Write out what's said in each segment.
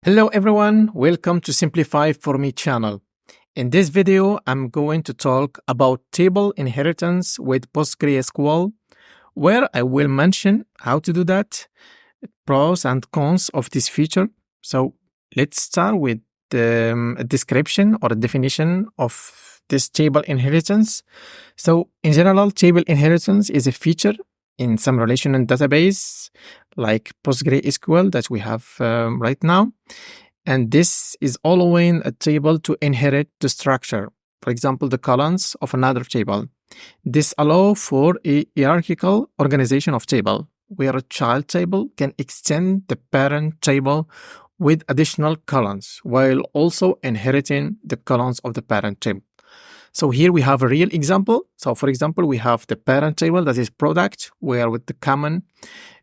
Hello everyone, welcome to SimplifyForMe channel. In this video, I'm going to talk about table inheritance with PostgreSQL, where I will mention how to do that, pros and cons of this feature. So let's start with a description or a definition of this table inheritance. So in general, table inheritance is a feature in some relational database like PostgreSQL that we have right now. And this is allowing a table to inherit the structure, for example, the columns of another table. This allows for a hierarchical organization of table, where a child table can extend the parent table with additional columns, while also inheriting the columns of the parent table. So here we have a real example. So for example, we have the parent table that is product, where with the common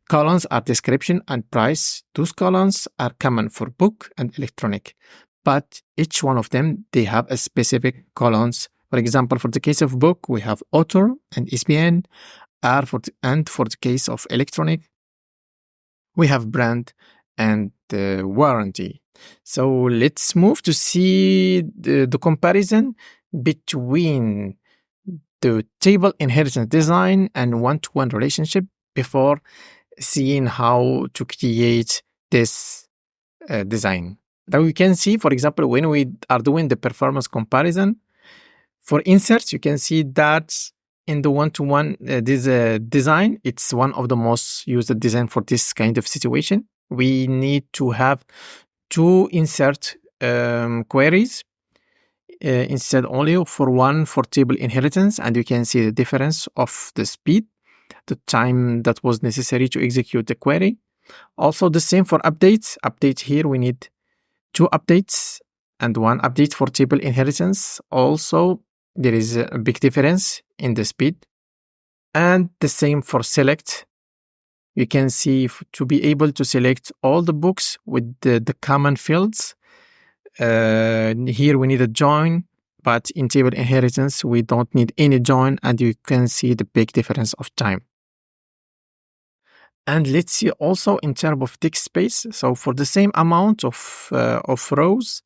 columns are description and price. Those columns are common for book and electronic, but each one of them, they have a specific columns. For example, for the case of book, we have author and ISBN, and for the case of electronic, we have brand and warranty. So let's move to see the comparison between the table inheritance design and one-to-one relationship before seeing how to create this design. Now you can see, for example, when we are doing the performance comparison, for inserts, you can see that in the one-to-one design, it's one of the most used design for this kind of situation. We need to have two insert queries instead only for one for table inheritance, and you can see the difference of the speed, the time that was necessary to execute the query. Also the same for updates. Update here, we need two updates and one update for table inheritance. Also, there is a big difference in the speed. And the same for select. You can see to be able to select all the books with the common fields. Here we need a join, but in table inheritance, we don't need any join, and you can see the big difference of time. And let's see also in terms of disk space. So for the same amount of rows,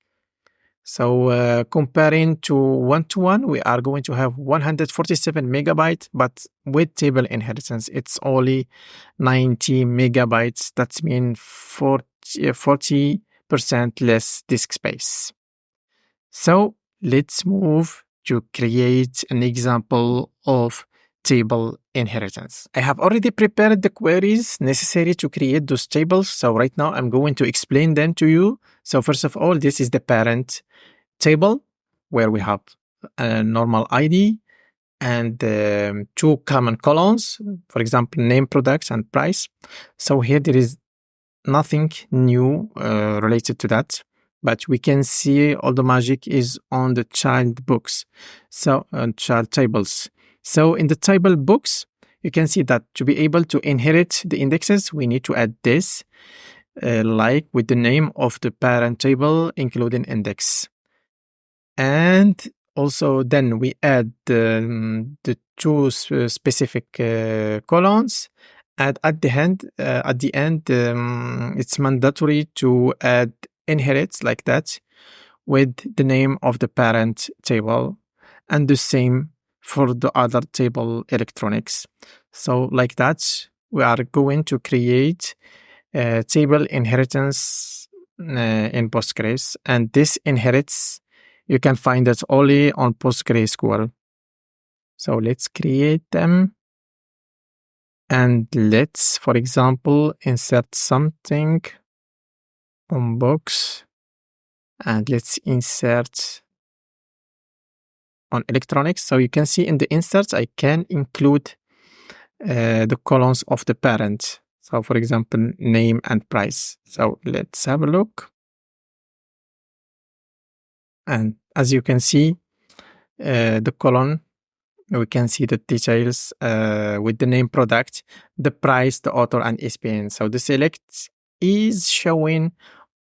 so comparing to one-to-one, we are going to have 147 megabytes, but with table inheritance, it's only 90 megabytes. That means 40% less disk space. So let's move to create an example of table inheritance. I have already prepared the queries necessary to create those tables. So right now I'm going to explain them to you. So first of all, this is the parent table where we have a normal ID and two common columns, for example, name, products, and price. So here there is nothing new related to that, but we can see all the magic is on the child books, so child tables. So in the table books, you can see that to be able to inherit the indexes, we need to add this, like with the name of the parent table, including index. And also then we add the two specific columns. And at the end, it's mandatory to add inherits like that with the name of the parent table, and the same for the other table electronics. So like that, we are going to create a table inheritance in Postgres, and this inherits, you can find it only on PostgreSQL. So let's create them. And let's, for example, insert something on books, and let's insert on electronics. So you can see in the inserts, I can include the columns of the parent. So for example, name and price. So let's have a look. And as you can see, the column, we can see the details with the name, product, the price, the author, and ISBN. So the select is showing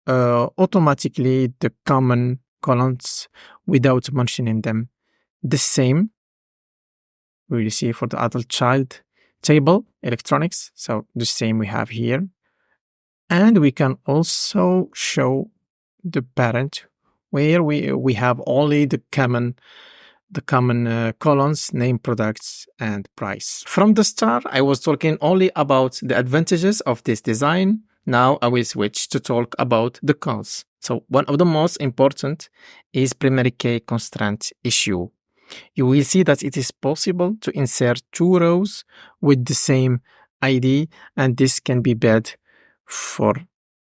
automatically the common columns without mentioning them. The same we will see for the adult child table electronics. So the same we have here. And we can also show the parent where we have only the common columns, name, products, and price. From the start, I was talking only about the advantages of this design. Now I will switch to talk about the cons. So one of the most important is primary key constraint issue. You will see that it is possible to insert two rows with the same ID, and this can be bad for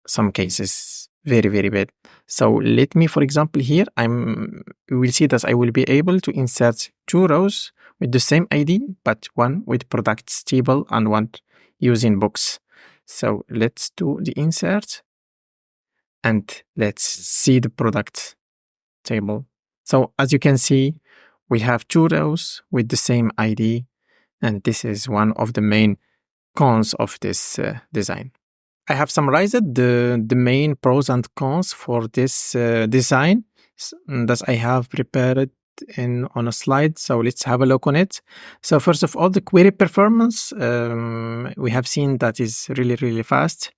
some cases. Very, very bad. So let me, for example, here, you will see that I will be able to insert two rows with the same ID, but one with products table and one using books. So let's do the insert and let's see the product table. So as you can see, we have two rows with the same ID, and this is one of the main cons of this design. I have summarized the main pros and cons for this design that I have prepared on a slide. So let's have a look on it. So first of all, the query performance, we have seen that is really, really fast.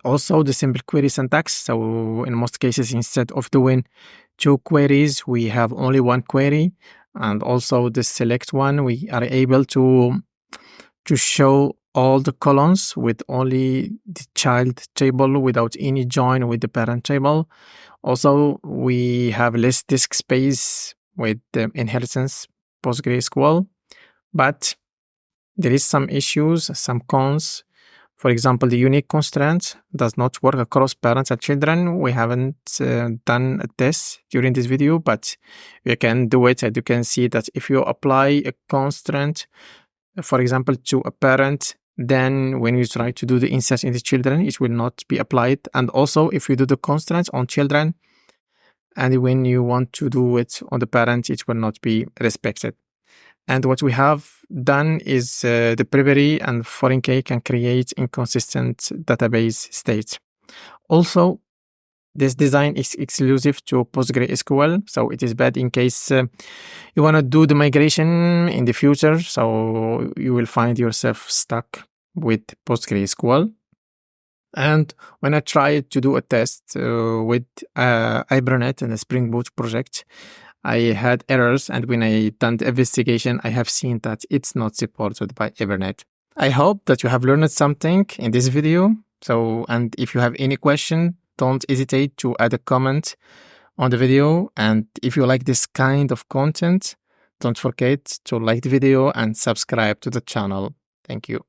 Also, the simple query syntax. So in most cases, instead of doing two queries, we have only one query. And also the select one, we are able to show all the columns with only the child table without any join with the parent table. Also, we have less disk space with the inheritance PostgreSQL, but there is some issues, some cons. For example, the unique constraint does not work across parents and children. We haven't done a test during this video, but you can do it. And you can see that if you apply a constraint, for example, to a parent, then when you try to do the insert in the children, it will not be applied. And also, if you do the constraint on children, and when you want to do it on the parent, it will not be respected. And what we have done is the primary and foreign key can create inconsistent database state. Also, this design is exclusive to PostgreSQL, so it is bad in case you want to do the migration in the future, so you will find yourself stuck with PostgreSQL. And when I tried to do a test with Hibernate and a Spring Boot project, I had errors, and when I done the investigation, I have seen that it's not supported by Hibernate. I hope that you have learned something in this video. So, and if you have any question, don't hesitate to add a comment on the video. And if you like this kind of content, don't forget to like the video and subscribe to the channel. Thank you.